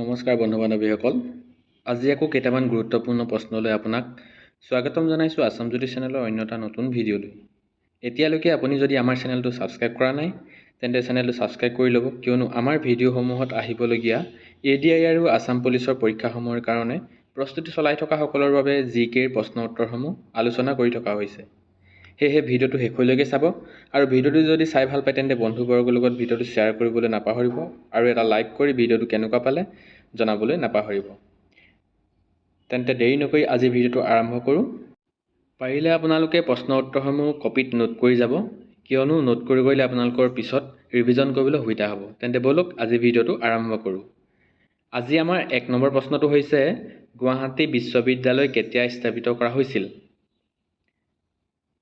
নমস্কাৰ বন্ধু বান্ধৱীসকল, আজি আকৌ কেইটামান গুৰুত্বপূৰ্ণ প্ৰশ্নলৈ আপোনাক স্বাগতম জনাইছোঁ আছাম জ্যোতি চেনেলৰ অন্য এটা নতুন ভিডিঅ'লৈ। এতিয়ালৈকে আপুনি যদি আমাৰ চেনেলটো ছাবস্ক্ৰাইব কৰা নাই তেন্তে চেনেলটো ছাবস্ক্ৰাইব কৰি ল'ব, কিয়নো আমাৰ ভিডিঅ'সমূহত আহিবলগীয়া ADI আৰু আছাম পুলিচৰ পৰীক্ষাসমূহৰ কাৰণে প্ৰস্তুতি চলাই থকা সকলৰ বাবে GKৰ প্ৰশ্ন উত্তৰসমূহ আলোচনা কৰি থকা হৈছে। সেয়েহে ভিডিঅ'টো শেষলৈকে চাব আৰু ভিডিঅ'টো যদি চাই ভাল পায় তেন্তে বন্ধুবৰ্গৰ লগত ভিডিঅ'টো শ্বেয়াৰ কৰিবলৈ নাপাহৰিব আৰু এটা লাইক কৰি ভিডিঅ'টো কেনেকুৱা পালে জনাবলৈ নাপাহৰিব। তেন্তে দেৰি নকৰি আজি ভিডিঅ'টো আৰম্ভ কৰোঁ। পাৰিলে আপোনালোকে প্ৰশ্ন উত্তৰসমূহ কপিত নোট কৰি যাব, কিয়নো নোট কৰি গ'লে আপোনালোকৰ পিছত ৰিভিজন কৰিবলৈ সুবিধা হ'ব। তেন্তে ব'লক আজি ভিডিঅ'টো আৰম্ভ কৰোঁ। আজি আমাৰ 1 নম্বৰ প্ৰশ্নটো হৈছে, গুৱাহাটী বিশ্ববিদ্যালয় কেতিয়া স্থাপিত কৰা হৈছিল?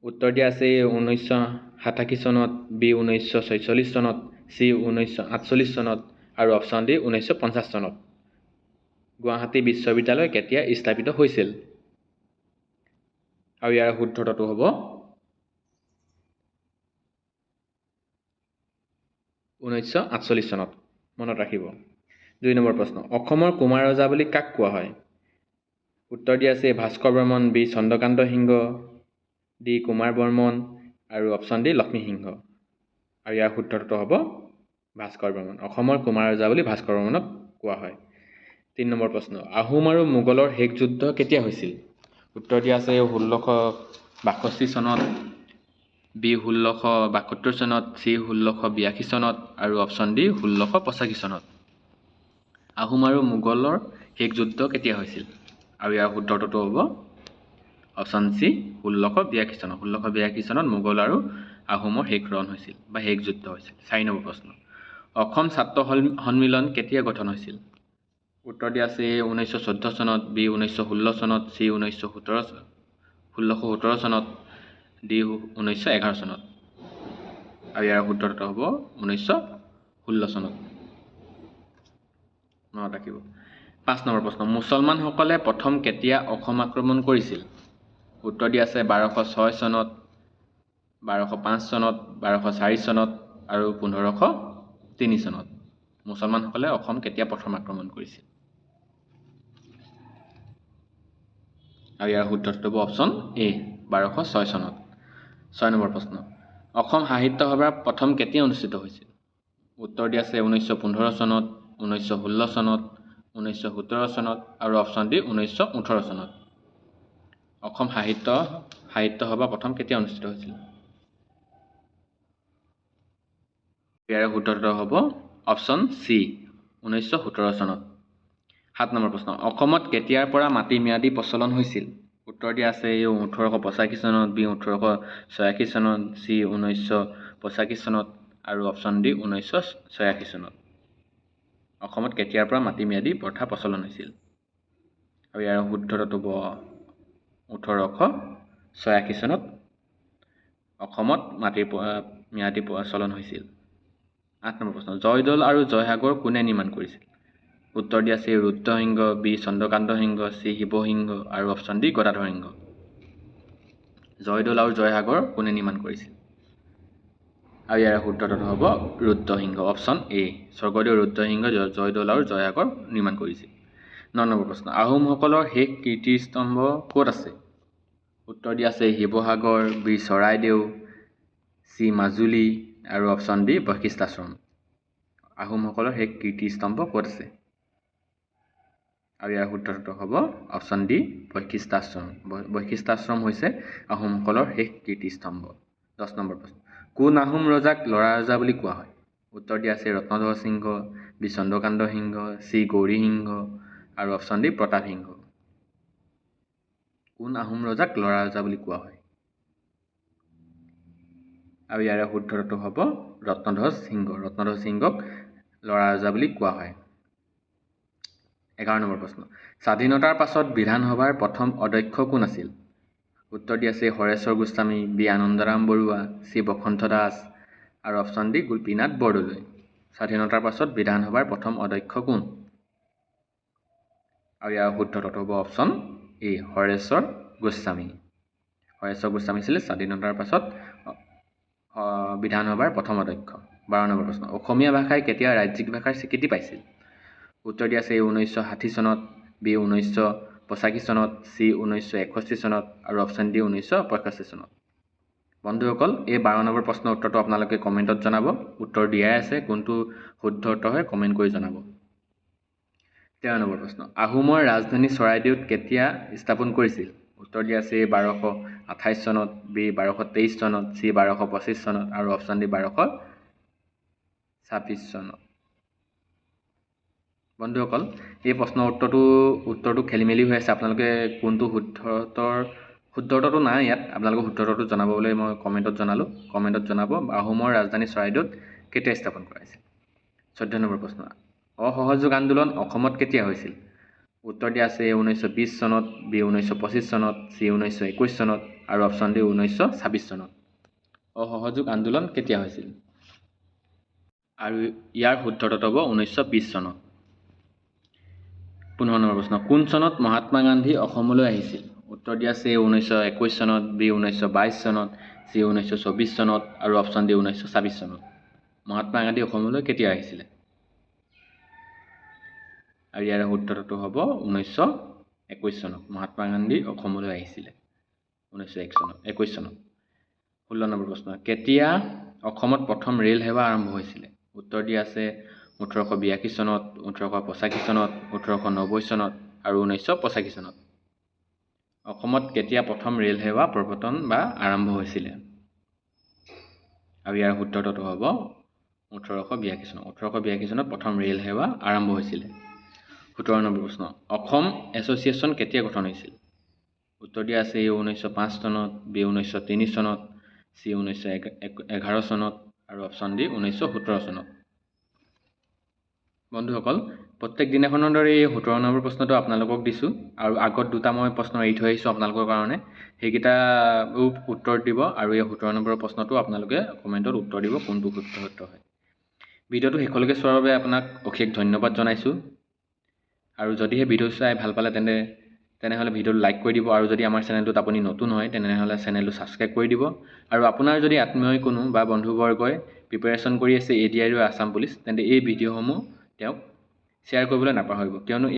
উত্তৰ দিয়া আছে A 1987 চনত, B 1946 চনত, C 1948 চনত আৰু অপশ্যন D 1950 চনত। গুৱাহাটী বিশ্ববিদ্যালয় কেতিয়া স্থাপিত হৈছিল? আৰু ইয়াৰ শুদ্ধটো হ'ব 1948 চনত। মনত ৰাখিব। 2 নম্বৰ প্ৰশ্ন, অসমৰ কুমাৰ ৰজা বুলি কাক কোৱা হয়? উত্তৰ দিয়া আছে ভাস্কৰ বৰ্মন, B চন্দ্ৰকান্ত সিংহ, D কুমাৰ বৰ্মন আৰু অপশ্যন D লক্ষ্মী সিংহ। আৰু ইয়াৰ শুদ্ধটো হ'ব ভাস্কৰ বৰ্মন। অসমৰ কুমাৰ ৰজা বুলি ভাস্কৰ বৰ্মনক কোৱা হয়। 3 নম্বৰ প্ৰশ্ন, আহোম আৰু মোগলৰ শেষ যুদ্ধ কেতিয়া হৈছিল? উত্তৰ দিয়া আছে 1662 চনত, B 1672 চনত, C 1682 চনত আৰু অপশ্যন D 1685 চনত। আহোম আৰু মোগলৰ শেষ যুদ্ধ কেতিয়া হৈছিল? আৰু ইয়াৰ শুদ্ধটো হ'ব অপশ্যন C 1682 চনত। 1682 চনত মোগল আৰু আহোমৰ শেষ ৰণ হৈছিল বা শেষ যুদ্ধ হৈছিল। 4 নম্বৰ প্ৰশ্ন, অসম ছাত্ৰ সন্মিলন কেতিয়া গঠন হৈছিল? উত্তৰ দিয়া আছে A 1914 চনত, B 1916 চনত, C 1617 চনত, D 1911 চনত। আৰু ইয়াৰ শুদ্ধটো হ'ব 1916 চনত। মনত ৰাখিব। 5 নম্বৰ প্ৰশ্ন, মুছলমানসকলে প্ৰথম কেতিয়া অসম আক্ৰমণ কৰিছিল? উত্তৰ দিয়া আছে 1206 চনত, 1205 চনত, 1204 চনত আৰু 1503 চনত। মুছলমানসকলে অসম কেতিয়া প্ৰথম আক্ৰমণ কৰিছিল? আৰু ইয়াৰ শুদ্ধটো হ'ব অপশ্যন A 1206 চনত। 6 নম্বৰ প্ৰশ্ন, অসম সাহিত্য সভা প্ৰথম কেতিয়া অনুষ্ঠিত হৈছিল? উত্তৰ দিয়া আছে 1915 চনত, 1916 চনত, 1917 চনত আৰু অপশ্যন D 1918 চনত। অসম সাহিত্য সভা প্ৰথম কেতিয়া অনুষ্ঠিত হৈছিল? ইয়াৰ শুদ্ধটো হ'ব অপশ্যন C 1917 চনত। 7 নম্বৰ প্ৰশ্ন, অসমত কেতিয়াৰ পৰা মাটি ম্যাদী প্ৰচলন হৈছিল? উত্তৰ দিয়া আছে A 1885 চনত, B 1886 চনত, C 1985 চনত আৰু অপশ্যন D 1986 চনত। অসমত কেতিয়াৰ পৰা মাটি ম্যাদী প্ৰথা প্ৰচলন হৈছিল? আৰু ইয়াৰ শুদ্ধটো হ'ব 1886 চনত অসমত মাটিৰ ম্যাদী প্ৰচলন হৈছিল। 8 নম্বৰ প্ৰশ্ন, জয়দৌল আৰু জয়সাগৰ কোনে নিৰ্মাণ কৰিছিল? উত্তৰ দিয়া আছে ৰুদ্ৰসিংহ, B চন্দ্ৰকান্ত সিংহ, C শিৱসিংহ আৰু অপশ্যন D গদাধৰ সিংহ। জয়দৌল আৰু জয়সাগৰ কোনে নিৰ্মাণ কৰিছিল? আৰু ইয়াৰ শুদ্ধটো হ'ব ৰুদ্ৰসিংহ, অপশ্যন A স্বৰ্গদেউ ৰুদ্ৰসিংহ জয়দৌল আৰু জয়সাগৰ নিৰ্মাণ কৰিছিল। 9 নম্বৰ প্ৰশ্ন, আহোমসকলৰ শেষ কীৰ্তিস্তম্ভ ক'ত আছে? উত্তৰ দিয়া আছে শিৱসাগৰ, B চৰাইদেউ, C মাজুলী আৰু অপশ্যন D বশিষ্ঠাশ্ৰম। আহোমসকলৰ শেষ কীৰ্তিস্তম্ভ ক'ত আছে? আৰু ইয়াৰ শুদ্ধটো হ'ব অপশ্যন D বশিষ্ঠাশ্ৰম। বশিষ্ঠাশ্ৰম হৈছে আহোমসকলৰ শেষ কীৰ্তিস্তম্ভ। 10 নম্বৰ প্ৰশ্ন, কোন আহোম ৰজাক ল'ৰা ৰজা বুলি কোৱা হয়? উত্তৰ দিয়া আছে ৰত্নধ্বজ সিংহ, B চন্দ্ৰকান্ত সিংহ, C গৌৰী সিংহ আৰু অপশ্যন D প্ৰতাপ সিংহ। কোন আহোম ৰজাক ল'ৰা ৰজা বুলি কোৱা হয়? আৰু ইয়াৰ শুদ্ধটো হ'ব ৰত্নধ্বজ সিংহ। ৰত্নধ্বজ সিংহক ল'ৰা ৰজা বুলি কোৱা হয়। 11 নম্বৰ প্ৰশ্ন, স্বাধীনতাৰ পাছত বিধানসভাৰ প্ৰথম অধ্যক্ষ কোন আছিল? উত্তৰ দিয়া আছে হৰেশ্বৰ গোস্বামী, B আনন্দৰাম বৰুৱা, C বসন্ত দাস আৰু অপশ্যন D গোপীনাথ বৰদলৈ। স্বাধীনতাৰ পাছত বিধানসভাৰ প্ৰথম অধ্যক্ষ কোন? আৰু ইয়াৰ শুদ্ধটো হ'ব অপশ্যন A হৰেশ্বৰ গোস্বামী। হৰেশ্বৰ গোস্বামী আছিল স্বাধীনতাৰ পাছত বিধানসভাৰ প্ৰথম অধ্যক্ষ। 12 নম্বৰ প্ৰশ্ন, অসমীয়া ভাষাই কেতিয়া ৰাজ্যিক ভাষাৰ স্বীকৃতি পাইছিল? উত্তৰ দিয়া আছে A 1960 চনত, B 1985 চনত, C 1961 চনত আৰু অপশ্যন D 1965 চনত। বন্ধুসকল, এই 12 নম্বৰ প্ৰশ্নৰ উত্তৰটো আপোনালোকে কমেণ্টত জনাব। উত্তৰ দিয়াই আছে, কোনটো শুদ্ধ উত্তৰ হয় কমেণ্ট কৰি জনাব। 13 নম্বৰ প্ৰশ্ন, আহোমৰ ৰাজধানী চৰাইদেউত কেতিয়া স্থাপন কৰিছিল? উত্তৰ দিয়া আছে A 1228 চনত, B 1223 চনত, C 1225 চনত আৰু অপশ্যন D 1226 চনত। বন্ধুসকল, এই প্ৰশ্নৰ উত্তৰটো খেলি মেলি হৈ আছে। আপোনালোকে কোনটো শুদ্ধ উত্তৰটো নাই ইয়াত, আপোনালোকে শুদ্ধ উত্তৰটো জনাবলৈ মই কমেণ্টত জনাব। আহোমৰ ৰাজধানী চৰাইদেউত কেতিয়া স্থাপন কৰা হৈছিল? 14 নম্বৰ প্ৰশ্ন, অসহযোগ আন্দোলন অসমত কেতিয়া হৈছিল? উত্তৰ দিয়া আছে A 1920 চনত, B 1925 চনত, C 1921 চনত আৰু অপশ্যন D 1926 চনত। অসহযোগ আন্দোলন কেতিয়া হৈছিল? আৰু ইয়াৰ শুদ্ধ উত্তৰ হ'ব 1920 চনত। 15 নম্বৰ প্ৰশ্ন, কোন চনত মহাত্মা গান্ধী অসমলৈ আহিছিল? উত্তৰ দিয়া আছে A 1921 চনত, B 1922 চনত, C 1924 চনত আৰু অপশ্যন D 1926 চনত। মহাত্মা গান্ধী অসমলৈ কেতিয়া আহিছিলে? আৰু ইয়াৰ শুদ্ধটো হ'ব 1921 চনত। মহাত্মা গান্ধী অসমলৈ আহিছিলে 1921 চনত। 16 নম্বৰ প্ৰশ্ন, কেতিয়া অসমত প্ৰথম ৰেল সেৱা আৰম্ভ হৈছিলে? উত্তৰ দিয়া আছে 1882 চনত, 1885 চনত, 1890 চনত আৰু 1985 চনত। অসমত কেতিয়া প্ৰথম ৰেল সেৱা প্ৰৱৰ্তন বা আৰম্ভ হৈছিলে? আৰু ইয়াৰ শুদ্ধটো হ'ব 1882 চনত। 1882 চনত প্ৰথম ৰেল সেৱা আৰম্ভ হৈছিলে। 17 নম্বৰ প্ৰশ্ন, অসম এছ'চিয়েশ্যন কেতিয়া গঠন হৈছিল? উত্তৰ দিয়া আছে A 1905 চনত, B 1903 চনত, C 1911 চনত আৰু অপশ্যন D 1917 চনত। বন্ধুসকল, প্ৰত্যেক দিনাখনৰ দৰে এই 17 নম্বৰ প্ৰশ্নটো আপোনালোকক দিছোঁ আৰু আগত দুটা মই প্ৰশ্ন এৰি থৈ আহিছোঁ আপোনালোকৰ কাৰণে। সেইকেইটা উত্তৰ দিব আৰু এই 17 নম্বৰ প্ৰশ্নটো আপোনালোকে কমেণ্টত উত্তৰ দিব কোনটো শুদ্ধ হয়। ভিডিঅ'টো শেষলৈকে চোৱাৰ বাবে আপোনাক অশেষ ধন্যবাদ জনাইছোঁ। আৰু যদিহে ভিডিঅ' চাই ভাল পালে তেনেহ'লে ভিডিঅ'টো লাইক কৰি দিব আৰু যদি আমাৰ চেনেলটোত আপুনি নতুন হয় তেনেহ'লে চেনেলটো ছাবস্ক্ৰাইব কৰি দিব। আৰু আপোনাৰ যদি আত্মীয় কোনো বা বন্ধুবৰ্গই প্ৰিপেৰেশ্যন কৰি আছে ADI আৰু আছাম পুলিচ, তেন্তে এই ভিডিঅ'সমূহ তেওঁক শ্বেয়াৰ কৰিবলৈ নাপাহৰিব, কিয়নো